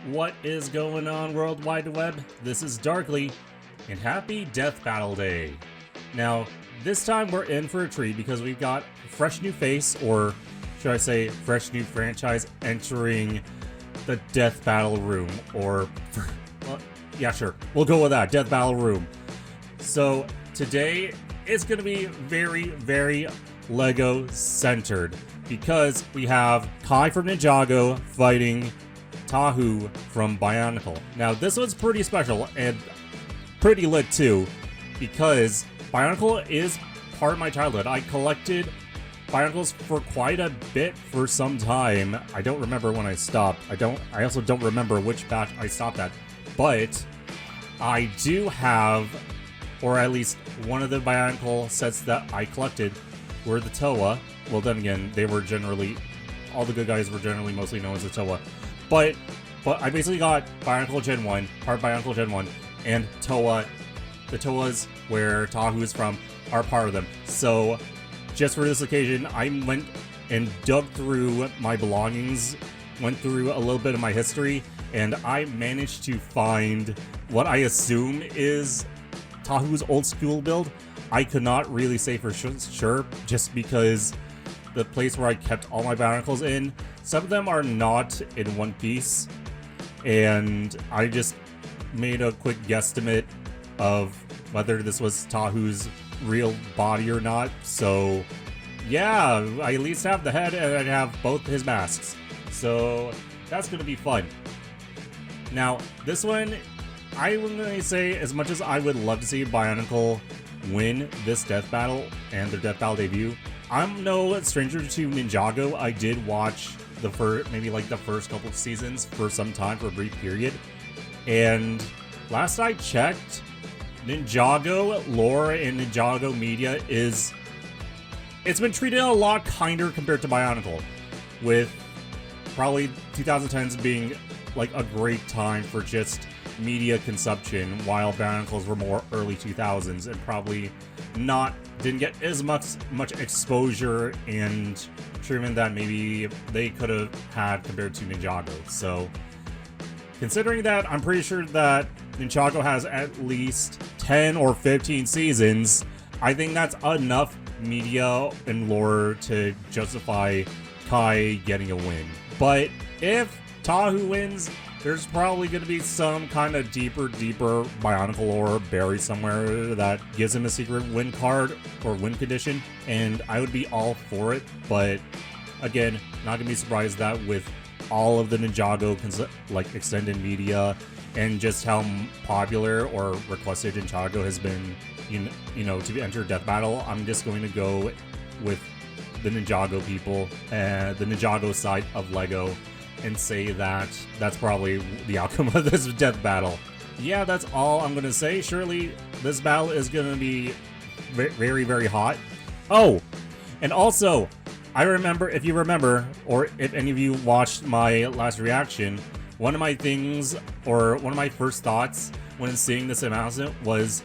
What is going on, World Wide Web? This is Darkly, and happy Death Battle Day. Now, this time we're in for a treat because we've got fresh new face, or should I say fresh new franchise, entering the Death Battle Room, or, yeah, sure, we'll go with that, Death Battle Room. So, today, it's going to be very, very LEGO-centered, because we have Kai from Ninjago fighting Tahu from Bionicle. Now, this one's pretty special and pretty lit too, because Bionicle is part of my childhood. I collected Bionicles for quite a bit for some time. I don't remember when I stopped. I also don't remember which batch I stopped at, but I do have, or at least one of the Bionicle sets that I collected were the Toa. Well, then again, they were generally, all the good guys were generally mostly known as the Toa. But I basically got Bionicle Gen 1, part Bionicle Gen 1, and Toa. The Toas, where Tahu is from, are part of them. So, just for this occasion, I went and dug through my belongings, went through a little bit of my history, and I managed to find what I assume is Tahu's old school build. I could not really say for sure, just because the place where I kept all my Bionicles in, some of them are not in one piece, and I just made a quick guesstimate of whether this was Tahu's real body or not. So yeah, I at least have the head and I have both his masks, so that's gonna be fun. Now, this one, I'm gonna say, as much as I would love to see Bionicle win this death battle and their death battle debut, I'm no stranger to Ninjago. I did watch the first couple of seasons for some time, for a brief period, and last I checked, Ninjago lore and Ninjago media it's been treated a lot kinder compared to Bionicle, with probably 2010s being like a great time for just media consumption, while Bionicles were more early 2000s and probably didn't get as much exposure and treatment that maybe they could have had compared to Ninjago. So, considering that, I'm pretty sure that Ninjago has at least 10 or 15 seasons, I think that's enough media and lore to justify Kai getting a win. But if Tahu wins, there's probably going to be some kind of deeper Bionicle lore buried somewhere that gives him a secret win card or win condition, and I would be all for it. But again, not going to be surprised that with all of the Ninjago extended media and just how popular or requested Ninjago has been, you know, to enter Death Battle, I'm just going to go with the Ninjago people, the Ninjago side of LEGO, and say that that's probably the outcome of this death battle. Yeah, that's all I'm gonna say. Surely this battle is gonna be very, very hot. Oh, and also, I remember, if you remember, or if any of you watched my last reaction, one of my things, or one of my first thoughts when seeing this announcement was,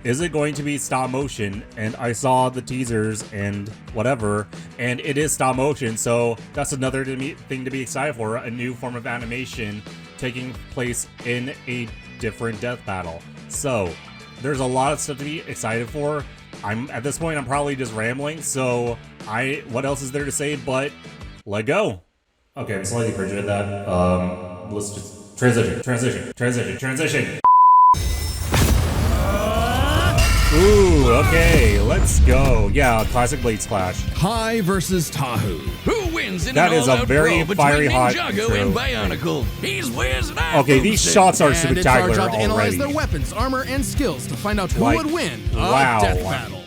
is it going to be stop motion? And I saw the teasers and whatever, and it is stop motion, so that's another thing to be excited for, a new form of animation taking place in a different death battle. So, there's a lot of stuff to be excited for. At this point, I'm probably just rambling, so what else is there to say but let go? Okay, I'm slightly frigid at that. Let's just transition. Ooh, okay, let's go. Yeah, classic Blade Splash. Kai versus Tahu. Who wins in that an is a very fiery hot Ninjago and Bionicle? He's Wiz and I'm okay, these shots are spectacular it's our job to analyze already. their weapons, armor, and skills to find out who would win wow. a death battle.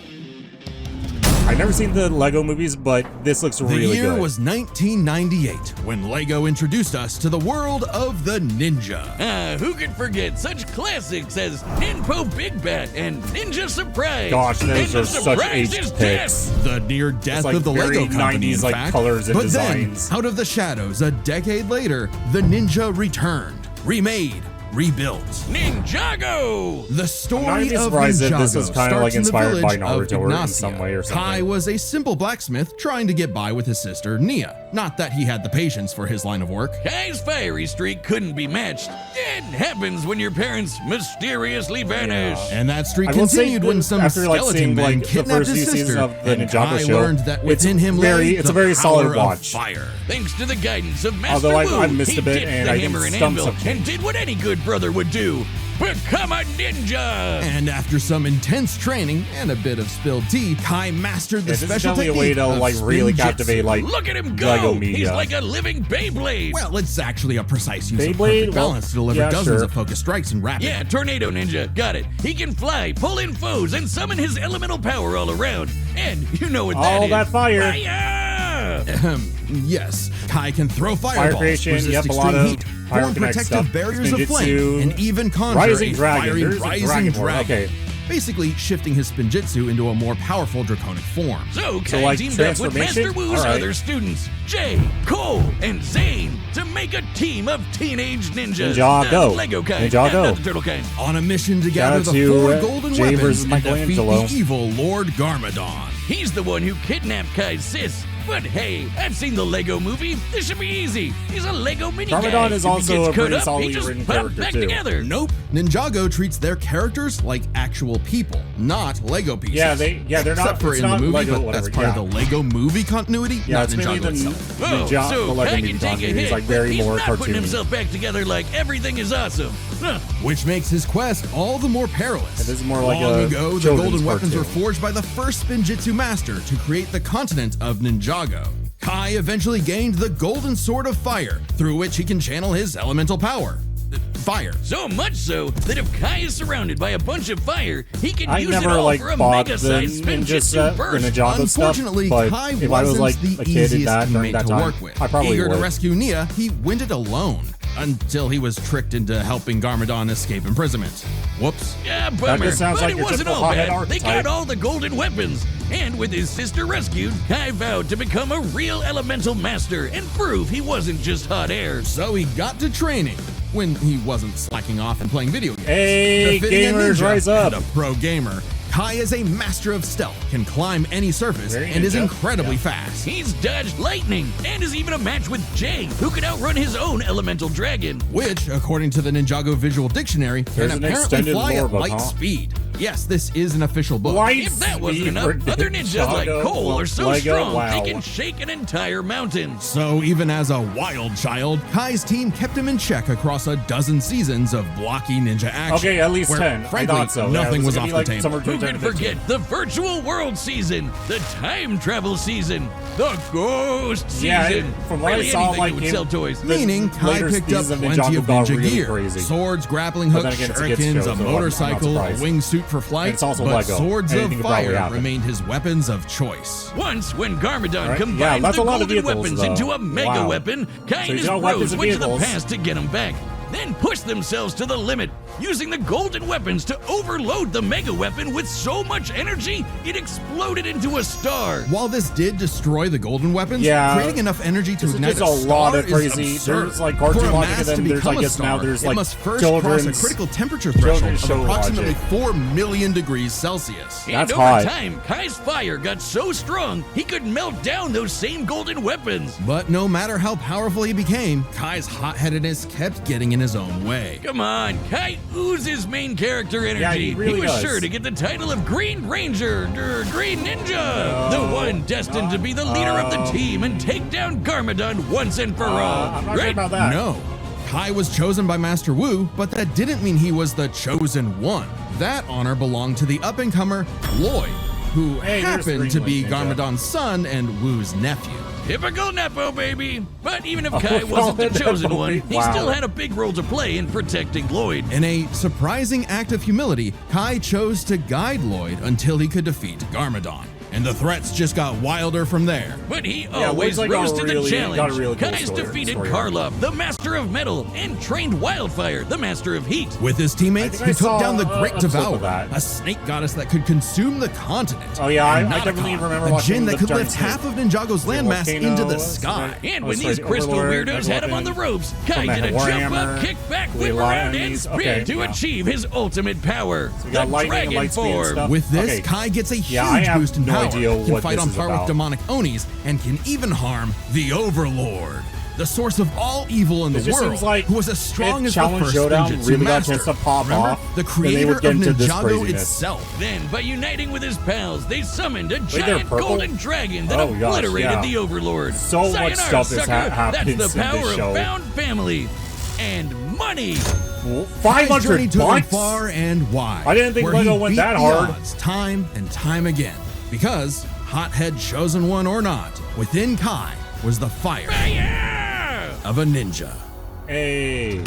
I've never seen the LEGO movies, but this looks really good. The year was 1998, when LEGO introduced us to the world of the Ninja. Who could forget such classics as Ninpo Big Bat and Ninja Surprise? Gosh, those Ninja are such Surprise aged is picks. The near death like of the very LEGO company, 90s in like fact. colors and but designs. Then, out of the shadows, a decade later, the Ninja returned, remade, rebuilt. Ninjago! The I'm story not even of surprised if Ninjago this was kind of like starts in the inspired by village of Naruto or in Ignacia. some way or something. Kai was a simple blacksmith trying to get by with his sister Nia. Not that he had the patience for his line of work. Kai's fiery streak couldn't be matched. It happens when your parents mysteriously vanish. And that streak I will say continued when that some after, like, skeleton seeing, men like, the kidnapped first his few seasons sister, of the and Ninjago Kai show, learned that within it's him very- lay it's a the very solid power of watch. fire. Thanks to the guidance of Master Although Wu, I missed he a bit ditched and the I hammer think and stumps anvil have and changed. did what any good brother would do. Become a ninja! And after some intense training and a bit of spilled tea, Kai mastered the This is special definitely a way technique to of like really spinjitzu. captivate like Look at him Lego go! media. He's like a living Beyblade! Well, it's actually a precise use of Beyblade? perfect Well, balance to deliver yeah, dozens sure. of focus strikes in rapid. Yeah, Tornado Ninja, got it. He can fly, pull in foes, and summon his elemental power all around. And you know what that All is. that fire. Fire! Yes, Kai can throw fireballs, creation, resist yep, a extreme lot of heat, Fire form Connect protective stuff. barriers of Spinjitzu, flame, and even conjure Rising a Dragon. fiery There's a rising dragon form. dragon. Okay. Basically shifting his spinjitzu into a more powerful draconic form. So So, Kai like, teamed up with transformation? Master Wu's All right. other students, Jay, Cole, and Zane, to make a team of teenage ninjas. Ninjago. The Lego kind, Ninjago. not the turtle kind. On a mission to Shout gather out the to, 4 golden Jay weapons versus and defeat Michelangelo. the evil Lord Garmadon. He's the one who kidnapped Kai's sis. But hey, I've seen the Lego movie. This should be easy. He's a Lego mini guy. Garmadon is If he also gets a cut pretty up, he solidly just written pop character, back too. together. Nope. Ninjago treats their characters like actual people, not Lego pieces. Yeah, they're not. Except for it's in the not movie, Lego, but whatever. that's part yeah. of the Lego movie continuity, Yeah, not it's mainly Ninjago the itself. Oh, the Lego Kai movie can take a continuity. hit, It's like but very he's more not putting cartoony. himself back together like everything is awesome. Huh. Which makes his quest all the more perilous. It is more like Long a ago, the children's golden weapons cartoon. were forged by the first Spinjitzu master to create the continent of Ninjago. Kai eventually gained the Golden Sword of Fire, through which he can channel his elemental power. Fire. So much so that if Kai is surrounded by a bunch of fire, he can I use never it all like for a bought the mega-sized ninja spinjitzu set, the burst. Ninjago stuff. Unfortunately, But Kai if I was wasn't like the a kid in easiest that during teammate that to time, work with. I probably Eager would. to rescue Nia, he went it alone until he was tricked into helping Garmadon escape imprisonment. Whoops. Yeah, bummer. just sounds But like it your wasn't typical all hothead bad. They archetype. got all the golden weapons. And with his sister rescued, Kai vowed to become a real elemental master and prove he wasn't just hot air. So he got to training when he wasn't slacking off and playing video games. Hey, Befitting a gamers, ninja rise up. and a pro gamer, Kai is a master of stealth, can climb any surface, Very and is ninja. incredibly Yeah. fast. He's dodged lightning and is even a match with Jay, who could outrun his own elemental dragon. Which, according to the Ninjago Visual Dictionary, There's can an apparently extended fly lore at book, light huh? speed. Yes, this is an official book. Light If that wasn't speed enough, for other ninjas like Ninjago, Cole are so Lego, strong wow. they can shake an entire mountain. So even as a wild child, Kai's team kept him in check across a dozen seasons of blocky ninja action. Okay, at least where, 10. Frankly, I thought so. nothing yeah, was gonna off be the like table. somewhere Who between can 10 and 15. forget the virtual world season, the time travel season, the ghost season? Yeah, from what really I saw, anything like, that would it- sell toys. the Meaning, Kai later picked up seasons of plenty Ninjago of got ninja really gear. crazy. Swords, grappling But hooks, then again, it's a kid's shurikens, show, a so I'm not motorcycle, a surprised. wingsuit for flight, And it's also but Lego. swords of Anything could probably fire happen. remained his weapons of choice. Once, when Garmadon Right. combined Yeah, that's the a lot of golden vehicles, weapons though. into a mega Wow. weapon, Kai So and you his got weapons bros and went to the vehicles. past to get him back. Then pushed themselves to the limit, using the golden weapons to overload the mega weapon with so much energy it exploded into a star. While this did destroy the golden weapons, Yeah. creating enough energy to This is ignite just a star lot of is crazy- absurd. there's, like, cartoon For a logic, mass and then to there's, become I a guess, now star, there's, it like, must first cross a children's- critical temperature threshold children's of show approximately logic. 4 million degrees Celsius. And That's over hot. time, Kai's fire got so strong he could melt down those same golden weapons. But no matter how powerful he became, Kai's hot-headedness kept getting in his own way. Come on, Kai oozes main character energy. Yeah, he really was does. sure to get the title of Green Ranger, Green Ninja, the one destined to be the leader of the team and take down Garmadon once and for all. I'm not right? sure about that. No. Kai was chosen by Master Wu, but that didn't mean he was the chosen one. That honor belonged to the up-and-comer Lloyd, who Hey, there's happened to be Green Ninja. Garmadon's son and Wu's nephew. Typical Nepo baby. But even if Oh, Kai wasn't the Nepo chosen baby. one, he Wow. still had a big role to play in protecting Lloyd. In a surprising act of humility, Kai chose to guide Lloyd until he could defeat Garmadon. and the threats just got wilder from there. But he Yeah, always Woods, like, rose got to a the really- challenge. got a really cool Kai's story- defeated story. Karlov, the Master of Metal, and trained Wildfire, the Master of Heat. With his teammates, I he saw took down the Great a clip of Devourer, that. a snake goddess that could consume the continent. Oh yeah, I And definitely Nautica, remember a watching djinn the that could giant lift snake. half of Ninjago's landmass Volcano, into the was sky. it? And Oh, when sorry, these crystal Overlord, weirdos had him on the ropes, Kai From did a the jump up, Warhammer, kick back, we whip lie around, on and these. spin Okay, to yeah. achieve his ultimate power. So we got the lightning and dragon light speed and form. stuff. With this, Okay. Kai gets a huge Yeah, I have boost in no power, idea can what fight this on is par about. with demonic Onis, and can even harm the Overlord, the source of all evil in the It just world, seems like who was as strong if as the Challenge first Showdown Ninjutsu really got a master. chance to pop Remember? off, The then they creator would get of into this Ninjago craziness. itself. Then, by uniting with his pals, they summoned a they're giant purple? golden dragon that Oh, gosh, obliterated yeah. the Overlord. So much Sayonara, stuff has sucker. happened That's the in this power show. of found family and money. Kai's journey 500 took him bucks? far and wide. I didn't think where Lego he went beat that the hard. odds time and time again. Because, hothead chosen one or not, within Kai was the fire of a ninja. Hey.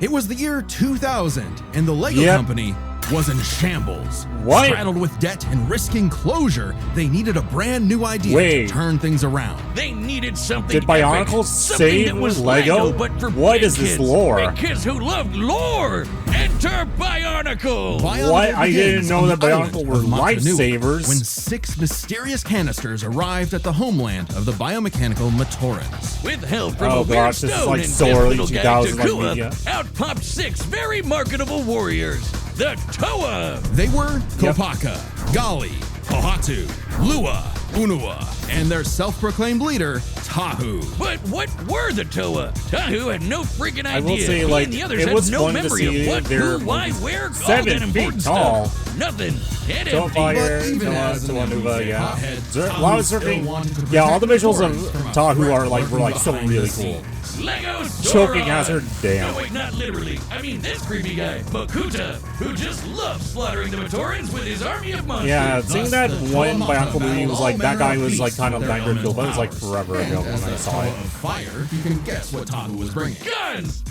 It was the year 2000, and the Lego Yep. company was in shambles. What? Straddled with debt and risking closure, they needed a brand new idea Wait. to turn things around. They needed something Did Bionicle epic, something save that was Lego? but for What big is this kids, lore? Big kids who loved lore. Enter Bionicle. Bionicle What? I didn't begins know on that the island Bionicle were of Mata Nui, lifesavers. when 6 mysterious canisters arrived at the homeland of the biomechanical Matorans. With help from Oh, a weird gosh, this is stone like and so deaf early little guy 2000s, like Takua, media. out popped 6 very marketable warriors. The Toa. They were Yep. Kopaka, Gali, Pohatu, Lua, Unua, and their self-proclaimed leader, Tahu. But what were the Toa? Tahu had no freaking idea. I will say, He like, and the others it had was no fun to memory see of what, their who, why, movies. where, all 7 that feet important tall. stuff. Nothing. Dead Don't empty. fire. But even Toa, as an Toa, elite yeah. hothead, A lot of Tahu still surfing. wanted to Yeah, all the protect visuals of Matorans from a Tahu threat are like lurking so behind really the cool. scenes. Lego Choking Sora. hazard, damn. No, wait, not literally. I mean this creepy guy, Bakuta, who just loves slaughtering the Matorans with his army of monsters. Yeah, seeing that Thus, the one Toa Mata Bionicle movie was battled like, all that guy manner of was like beasts kind of with their Bankruptcy, but it was like elemental forever powers. ago And when I as saw the it. Toa of fire, you can guess what Tahu was bringing. Guns!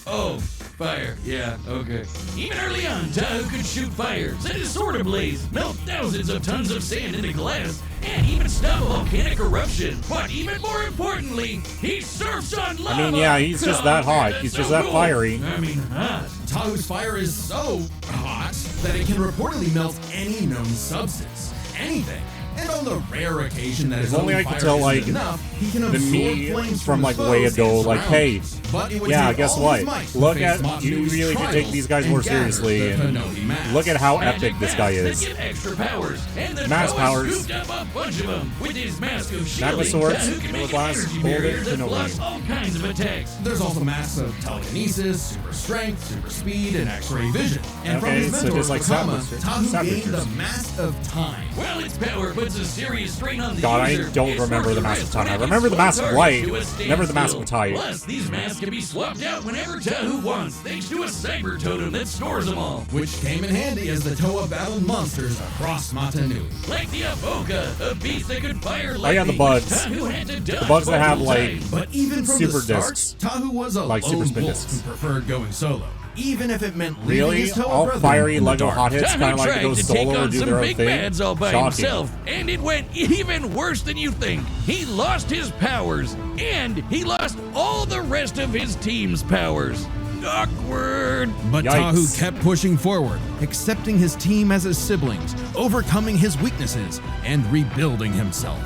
Oh, fire. Yeah, okay. Even early on, Tahu could shoot fire, set his sword ablaze, melt thousands of tons of sand into glass, and even stop volcanic eruption. But even more importantly, he surfs on lava! I mean, yeah, he's just that hot. that's He's so just that cool. fiery. I mean, hot. Tahu's fire is so hot that it can reportedly melt any known substance, anything. And on the rare occasion that his If only own I could fire tell, isn't like, enough, he can the absorb me flames from, like, his way foes ago, and like, hey, surroundings. But it would yeah, take guess all what? his might to Look face at Mata you Nui's really could take trials these guys more and gather seriously, the and Kenobi mask. look at how Magic epic this masks guy that is. give extra powers, and the Mask Toa powers. scooped up a bunch of them. With his mask of shielding, Magnus Tahu can make an glass, energy hold barrier it, that Kenobi. blocks all kinds of attacks. There's also masks of telekinesis, super strength, super speed, and X-ray vision. And from Okay, his so mentor, just like Fakama, Saboteur- Tahu gained Saboteurs. the Mask of Time. Well, its power puts a serious strain on the God, I user. don't It's remember worth the the Mask of risk Time. I when it remember the gets Mask of close Light, to a never the Mask standstill. of Time. Plus, these masks can be swapped out whenever Tahu wants, thanks to a cyber totem that stores them all. Which came in handy as the Toa battled monsters across Mata Nui. Like the Avoka, a beast that could fire lightning. Oh, yeah, the bugs. Tahu had to dodge The bugs that have, multiple like, times. But even from Super the start, discs. Tahu was a Like super lone spin wolf discs. who preferred going solo, even if it meant leaving Really? his Toa All brethren fiery in the Lego dark. hotheads Tahu kind of like tried go to take solo or on do some their own big thing? bads all by Shocking. himself, and it went even worse than you think. He lost his powers, and he lost all the rest of his team's powers. Awkward. But Yikes. Tahu kept pushing forward, accepting his team as his siblings, overcoming his weaknesses, and rebuilding himself.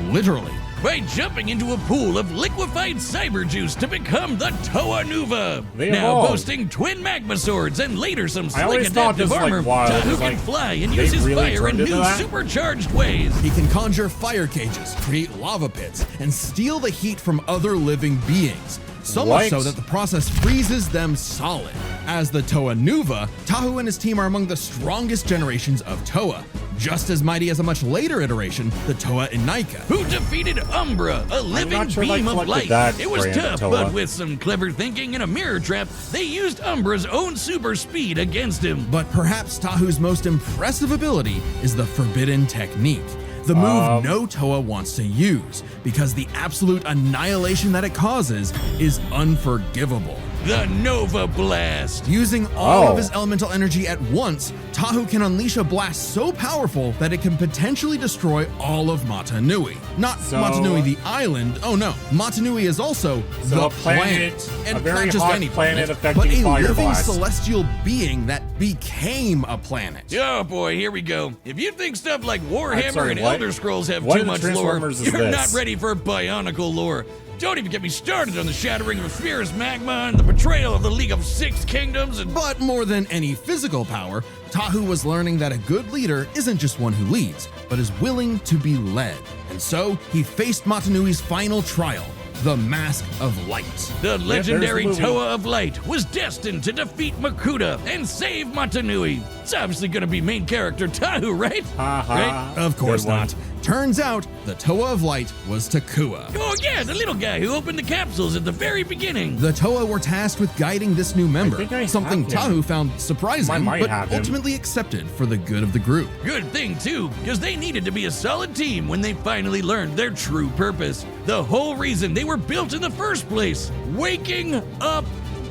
Literally. By jumping into a pool of liquefied cyber juice to become the Toa Nuva. They Now evolved. boasting twin magma swords and later some I slick always thought adaptive this was, like, armor, wild. Tahu It's can like, fly and they use his really fire in turned into new that? supercharged ways. He can conjure fire cages, create lava pits, and steal the heat from other living beings. So much so What? that the process freezes them solid. As the Toa Nuva, Tahu and his team are among the strongest generations of Toa. Just as mighty as a much later iteration, the Toa Inika. Who defeated Umbra, a living not sure if I beam of collected light. that It was brand of tough, Toa. but with some clever thinking and a mirror trap, they used Umbra's own super speed against him. But perhaps Tahu's most impressive ability is the Forbidden Technique. The move no Toa wants to use, because the absolute annihilation that it causes is unforgivable. the Nova Blast. Using all Oh. of his elemental energy at once, Tahu can unleash a blast so powerful that it can potentially destroy all of Matanui. Not So- Matanui the island, oh no, Matanui is also So the a planet, and a very not just hot any planet but affecting a fire living blast. celestial being that became a planet. Oh boy, here we go. If you think stuff like Warhammer sorry, and what? Elder Scrolls have What too in the much lore, Transformers is you're this? not ready for Bionicle lore. Don't even get me started on the shattering of Sphere's magma and the betrayal of the League of Six Kingdoms and... But more than any physical power, Tahu was learning that a good leader isn't just one who leads, but is willing to be led. And so, he faced Matanui's final trial, the Mask of Light. The legendary there's the movie. Toa of Light was destined to defeat Makuta and save Matanui. It's obviously going to be main character Tahu, right? Haha. Right? Of course Good one. not. Turns out, the Toa of Light was Takua. Oh yeah, the little guy who opened the capsules at the very beginning. The Toa were tasked with guiding this new member, think I something have him. Tahu found surprising, I might but have him. ultimately accepted for the good of the group. Good thing, too, because they needed to be a solid team when they finally learned their true purpose. The whole reason they were built in the first place, waking up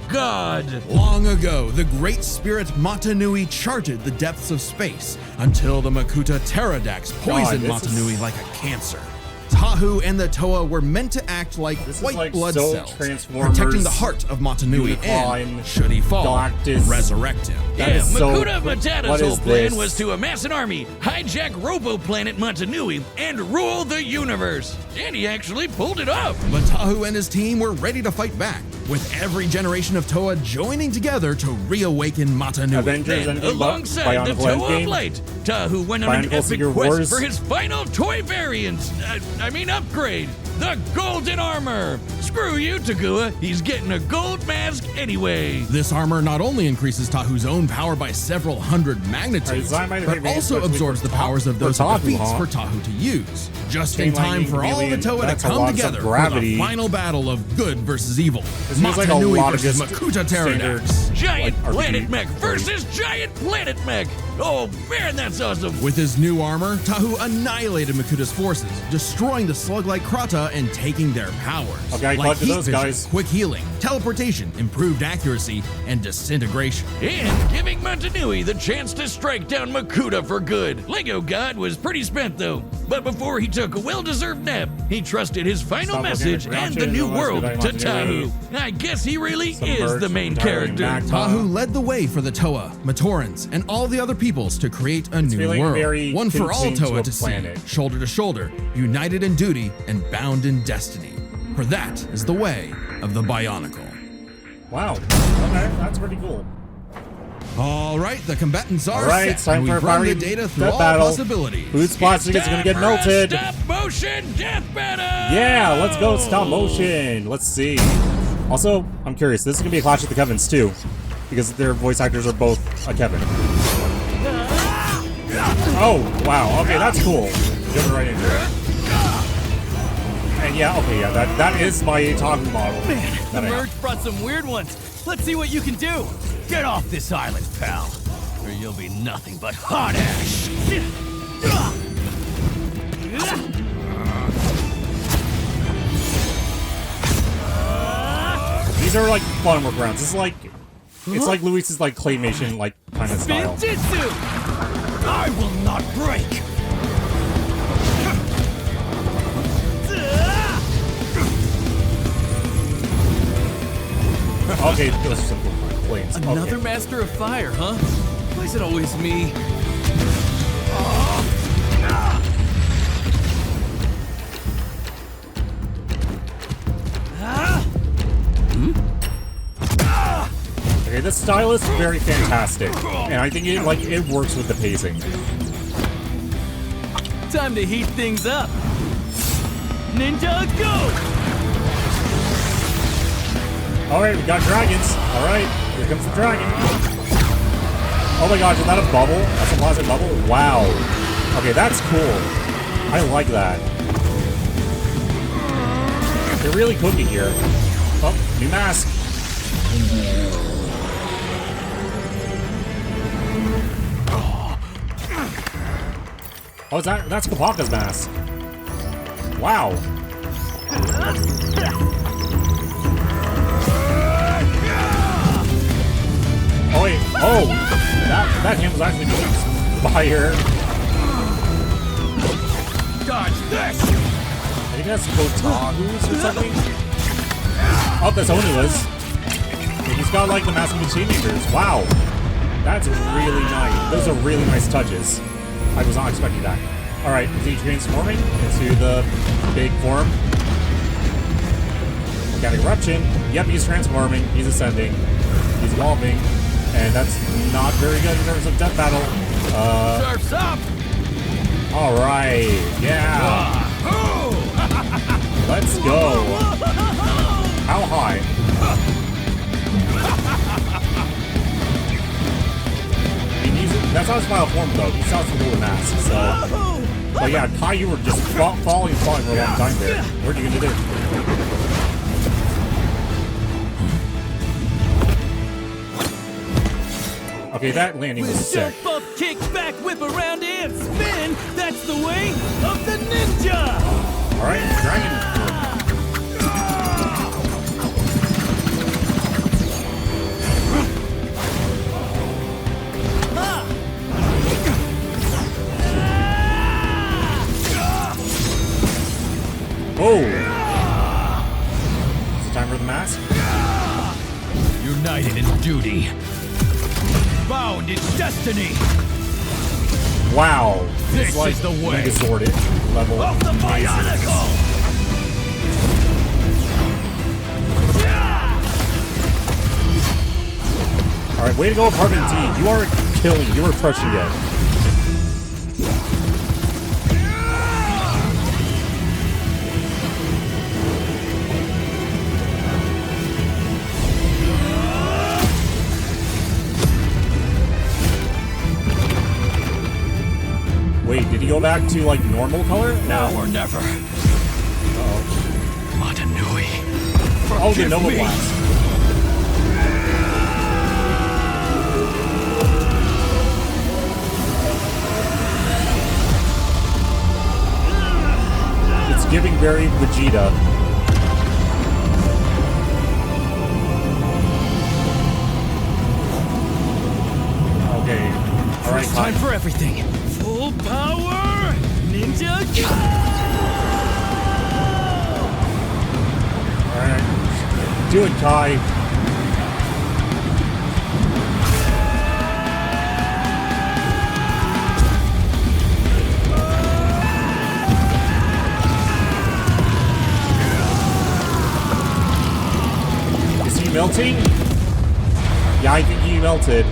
God. Long ago, the great spirit Matanui charted the depths of space until the Makuta Pterodax poisoned this is- Matanui like a cancer. Tahu and the Toa were meant to act like This is white like blood so cells, Transformers, protecting the heart of Matanui Unicorn, and, should he fall, Galactus. resurrect him. That Yeah, is so- Makuta what Matata's is whole plan this? was to amass an army, hijack robo-planet Matanui, and rule the universe. And he actually pulled it off. But Tahu and his team were ready to fight back, with every generation of Toa joining together to reawaken Matanui. Avengers Then, and alongside the Bionicle Toa of Endgame. Light, Tahu went on an Bionicle epic Secret quest Wars. for his final toy variant. Upgrade. The Golden Armor. Screw you, Takua. He's getting a gold mask anyway. This armor not only increases Tahu's own power by several hundred magnitudes, Alright, so I might have but also advanced absorbs the for powers of for those it Tahu, defeats huh? for Tahu to use. Just Chain in time lightning, for all the chameleon, Toa to that's a come lot of together for gravity. the final battle of good versus evil. This feels like a Matanui lot of versus just Makuta standard, Pterodax. Giant like, Planet RPG. Mech versus Giant Planet Mech. Oh man, that's awesome. With his new armor, Tahu annihilated Makuta's forces, destroying the slug-like Krata and taking their powers. Okay, I like collected heat those vision, guys. quick healing, teleportation, improved accuracy, and disintegration. And giving Matanui the chance to strike down Makuta for good. Lego God was pretty spent though. But before he took a well-deserved nap, he trusted his final Stop message looking at and Groucho the new and realize world that I to want to do Tahu. I guess he really Some is merch the main retiring character. Magma. Tahu led the way for the Toa, Matorans, and all the other peoples to create a new feeling world. very One for all contained to Toa a to see, planet. shoulder to shoulder, united in duty and bound in destiny. For that is the way of the Bionicle. Wow. Okay, that's pretty cool. All right, the combatants are All right, set, it's time and for we've a run the fiery data through death all battle. possibilities. Whose plastic is gonna get Time for a melted? Stop motion death battle. Yeah, let's go stop motion. Let's see. Also, I'm curious. This is gonna be a Clash of the Kevins too, because their voice actors are both a Kevin. Oh wow. Okay, that's cool. Jumping right into it. And yeah, okay, yeah, that is my talking model. Man, the that I have. merge brought some weird ones. Let's see what you can do. Get off this island, pal, or you'll be nothing but hot ash. These are like fun workarounds. This is like, it's like Luis's like claymation like kind of style. Spinjitzu! I will not break. Okay, those are some cool planes. Another Okay. master of fire, huh? Why is it always me? Okay, this style is very fantastic, and I think it works with the pacing. Time to heat things up. Ninja, go! All right, we got dragons. All right, here comes the dragon. Oh my gosh, is that a bubble? That's a plastic bubble? Wow. Okay, that's cool. I like that. They're really cooking here. Oh, new mask. Oh, that's Kapaka's mask. Wow. Oh, that hand was actually doing fire. Dodge this! I think that's Tahus or something. Oh, that's Onua's. He's got like the Mask of the Teenagers. Wow. That's really nice. Those are really nice touches. I was not expecting that. Alright, is he transforming into the big form? Volcanic Eruption. Yep, he's transforming. He's ascending. He's evolving. And that's not very good in terms of death battle. Surf's up! Alright. Yeah. Let's go. How high? That's not his final form, though. He still has to do a mask, so... But yeah, Kai, you were just falling for a long time there. What are you gonna do? Okay, that landing was sick. Jump up, kick back, whip around, and spin! That's the way of the ninja! Alright, dragon. Oh! Is it time for the mask? United in duty. Bound in destiny. Wow. This It's like is the way. Megazord level. Of the Bionicle! Alright, way to go, Apartment D. You are killing. You are crushing it. Wait, did he go back to, like, normal color? Now or never. Uh-oh. Matanui. Oh, the Nova Blast. It's giving very Vegeta. Okay. Alright, It's time for everything. Full power! Ninja go! Alright. Do it, Kai. Is he melting? Yeah, I think he melted.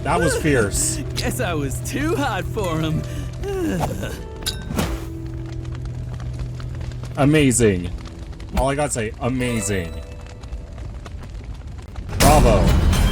That was fierce. Guess I was too hot for him. Amazing. All I gotta say, amazing. Bravo.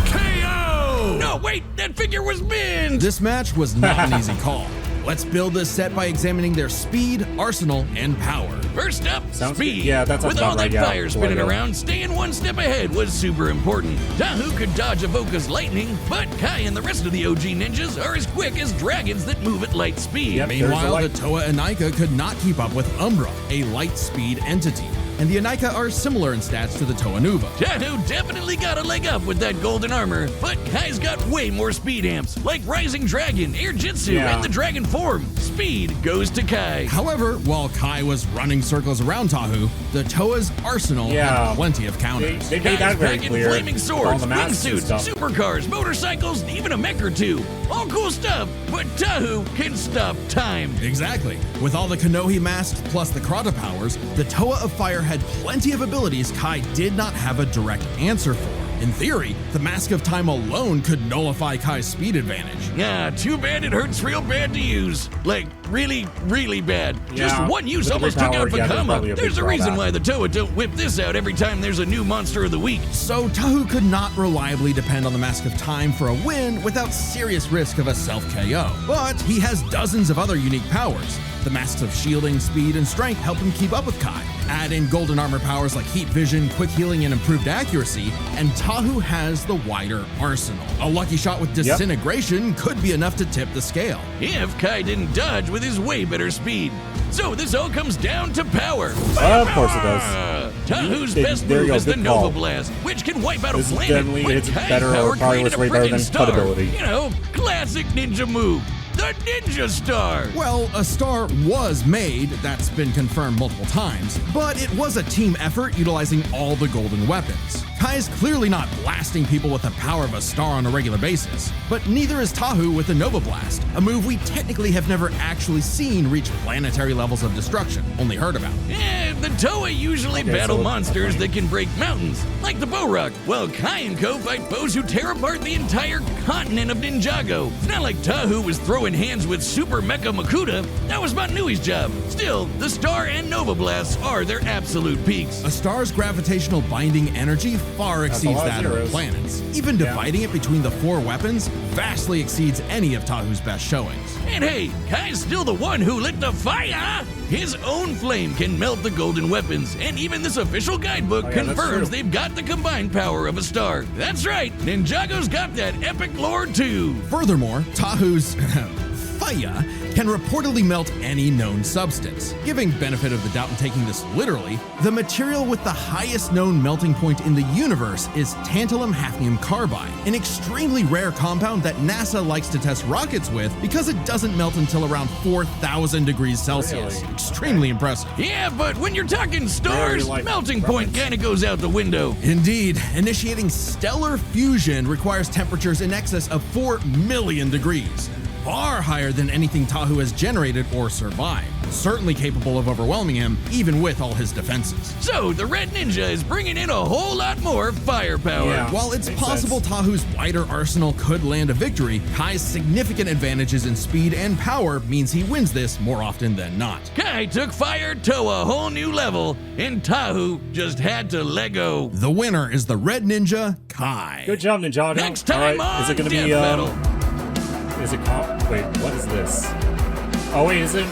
KO! No, wait, that figure was bent! This match was not an easy call. Let's build this set by examining their speed, arsenal, and power. First up, Sounds speed. good. Yeah, that sounds With all about that right, yeah. fire spinning Lego. around, staying one step ahead was super important. Tahu could dodge Avoca's lightning, but Kai and the rest of the OG ninjas are as quick as dragons that move at light speed. Yep. Meanwhile, There's the a Toa Anika could not keep up with Umbra, a light speed entity. And the Anika are similar in stats to the Toa Nuva. Tahu definitely got a leg up with that golden armor, but Kai's got way more speed amps, like Rising Dragon, Air Jitsu, Yeah. and the Dragon Form. Speed goes to Kai. However, while Kai was running circles around Tahu, the Toa's arsenal Yeah. had plenty of counters. They made that Kai's very packing clear. flaming with all swords, the masks and wingsuits, stuff. supercars, motorcycles, even a mech or two. All cool stuff, but Tahu can stop time. Exactly. With all the Konohi masks plus the Krata powers, the Toa of Fire had plenty of abilities Kai did not have a direct answer for. In theory, the Mask of Time alone could nullify Kai's speed advantage. Yeah, too bad it hurts real bad to use. Like, really, really bad. Just Yeah, one use with the almost took out power, yeah, there's Vakama. probably a big There's a reason drawback. why the Toa don't whip this out every time there's a new monster of the week. So Tahu could not reliably depend on the Mask of Time for a win without serious risk of a self-KO. But he has dozens of other unique powers. The masks of shielding, speed, and strength help him keep up with Kai. Add in golden armor powers like heat vision, quick healing, and improved accuracy, and Tahu has the wider arsenal. A lucky shot with disintegration could be enough to tip the scale. If Kai didn't dodge with his way better speed. So this all comes down to power. Of course it does. Tahu's There- best there you move go, is the good Nova call. Blast, which can wipe out a This is planet. definitely- But it's Kai's better, power probably created was way a better than freaking star. cut-ability. You know, classic ninja move. The Ninja Star. Well, a star was made, that's been confirmed multiple times, but it was a team effort utilizing all the golden weapons. Kai is clearly not blasting people with the power of a star on a regular basis, but neither is Tahu with the Nova Blast, a move we technically have never actually seen reach planetary levels of destruction, only heard about. Yeah, the Toa usually Okay, battle so- monsters that can break mountains, like the Boruck, while Kai and Co fight foes who tear apart the entire continent of Ninjago. It's not like Tahu was throwing hands with Super Mecha Makuta. That was Matanui's job. Still, the Star and Nova Blasts are their absolute peaks. A star's gravitational binding energy far a exceeds lot of that of zeros. the planets. Even Yeah. dividing it between the 4 weapons vastly exceeds any of Tahu's best showings. And hey, Kai's still the one who lit the fire! His own flame can melt the golden weapons, and even this official guidebook Oh, yeah, that's confirms true. they've got the combined power of a star. That's right, Ninjago's got that epic lore too. Furthermore, Tahu's fire can reportedly melt any known substance. Giving benefit of the doubt and taking this literally, the material with the highest known melting point in the universe is tantalum hafnium carbide, an extremely rare compound that NASA likes to test rockets with because it doesn't melt until around 4,000 degrees Celsius. Really? Extremely impressive. Yeah, but when you're talking stars, like melting point kinda goes out the window. Indeed, initiating stellar fusion requires temperatures in excess of 4 million degrees. Far higher than anything Tahu has generated or survived. Certainly capable of overwhelming him, even with all his defenses. So the Red Ninja is bringing in a whole lot more firepower. Yeah. While it's Makes possible sense. Tahu's wider arsenal could land a victory, Kai's significant advantages in speed and power means he wins this more often than not. Kai took fire to a whole new level, and Tahu just had to let go. The winner is the Red Ninja, Kai. Good job, Ninjago. Next time All right, is it on gonna Death be Battle. Is it wait, what is this? Oh wait, is it?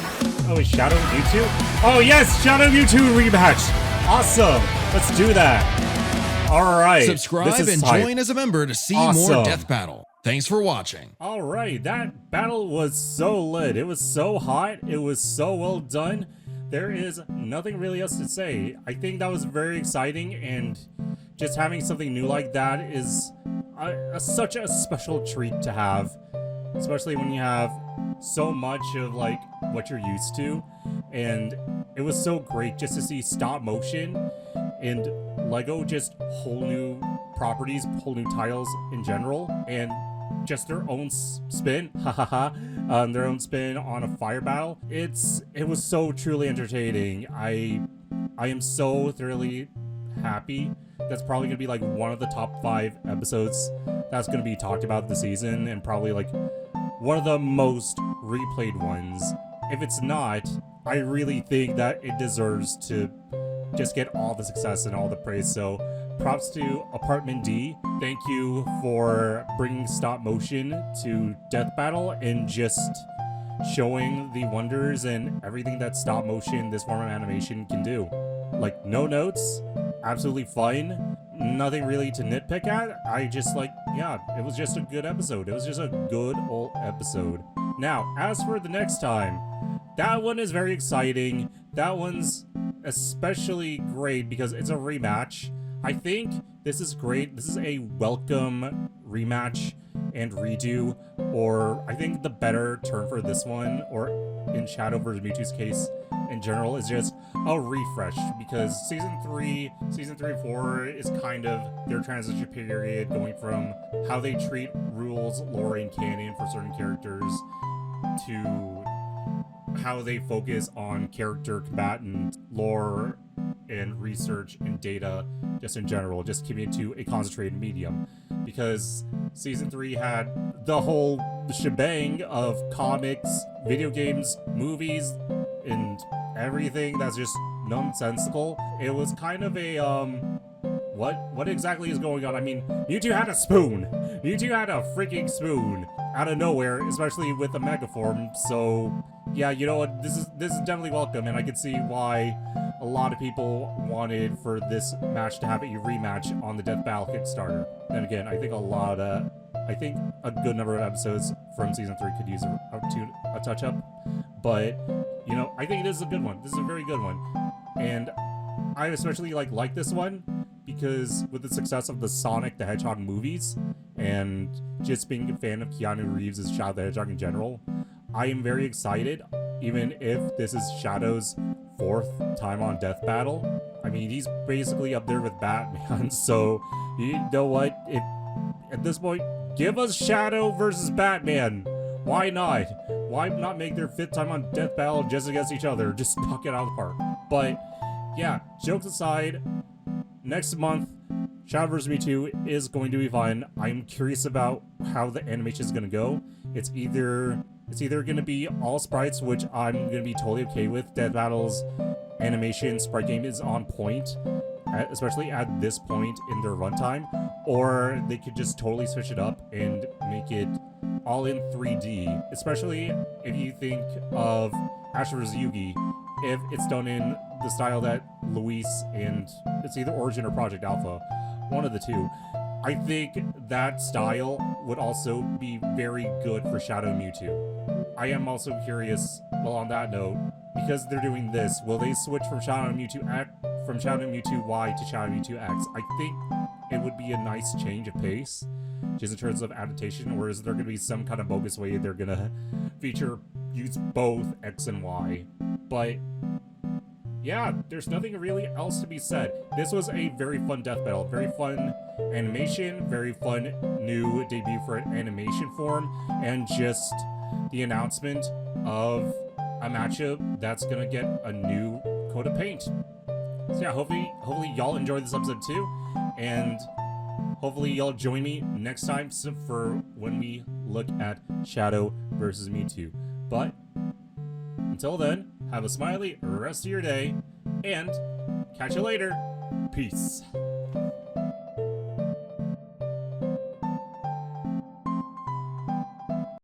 Oh, wait, Shadow Mewtwo? Oh yes, Shadow Mewtwo rematch. Awesome. Let's do that. All right. Subscribe This is and hype. join as a member to see Awesome. more Death Battle. Thanks for watching. All right, that battle was so lit. It was so hot. It was so well done. There is nothing really else to say. I think that was very exciting, and just having something new like that is such a special treat to have, especially when you have so much of like what you're used to. And it was so great just to see stop motion and Lego just whole new properties, whole new tiles in general, and just their own spin, their own spin on a fire battle. It was so truly entertaining. I am so thoroughly happy. That's probably gonna be like one of the top 5 episodes that's gonna be talked about this season, and probably like one of the most replayed ones. If it's not, I really think that it deserves to just get all the success and all the praise. So props to Apartment D. Thank you for bringing stop motion to Death Battle and just showing the wonders and everything that stop motion, this form of animation, can do. Like, no notes, absolutely fine, nothing really to nitpick at. I just yeah, it was just a good episode. It was just a good old episode. Now, as for the next time, that one is very exciting. That one's especially great because it's a rematch. I think this is great. This is a welcome rematch and redo, or I think the better term for this one, or in Shadow vs. Mewtwo's case in general, is just a refresh, because season 3 and 4 is kind of their transition period, going from how they treat rules, lore, and canon for certain characters to how they focus on character, combatant, lore, and research and data just in general, just keeping it to a concentrated medium. Because season 3 had the whole shebang of comics, video games, movies, and everything that's just nonsensical. It was kind of a what exactly is going on? I mean, Mewtwo had a spoon. Mewtwo had a freaking spoon out of nowhere, especially with the Mega Form. So yeah, you know what? This is definitely welcome, and I can see why a lot of people wanted for this match to have a rematch on the Death Battle Kickstarter. Then again, I think a good number of episodes from season 3 could use a touch up, but You know, I think this is a good one. This is a very good one. And I especially like this one because with the success of the Sonic the Hedgehog movies and just being a fan of Keanu Reeves as Shadow the Hedgehog in general, I am very excited, even if this is Shadow's 4th time on Death Battle. I mean, he's basically up there with Batman, so you know what? At this point, give us Shadow versus Batman. Why not? Why not make their 5th time on Death Battle just against each other? Just knock it out of the park. But yeah, jokes aside, next month, Shadow vs. Mewtwo is going to be fun. I'm curious about how the animation is going to go. It's either going to be all sprites, which I'm going to be totally okay with. Death Battle's animation sprite game is on point, especially at this point in their runtime. Or they could just totally switch it up and make it all in 3D, especially if you think of Ash vs. Yugi, if it's done in the style that Luis and it's either Origin or Project Alpha, one of the two. I think that style would also be very good for Shadow Mewtwo. I am also curious, well, on that note, because they're doing this, will they switch from Shadow Mewtwo Y to Shadow Mewtwo X? I think it would be a nice change of pace, just in terms of adaptation, or is there going to be some kind of bogus way they're going to use both X and Y? But yeah, there's nothing really else to be said. This was a very fun death battle, very fun animation, very fun new debut for an animation form, and just the announcement of a matchup that's gonna get a new coat of paint. So yeah, hopefully y'all enjoyed this episode too, and hopefully y'all join me next time for when we look at Shadow versus Mewtwo. But until then, have a smiley rest of your day, and catch you later. Peace.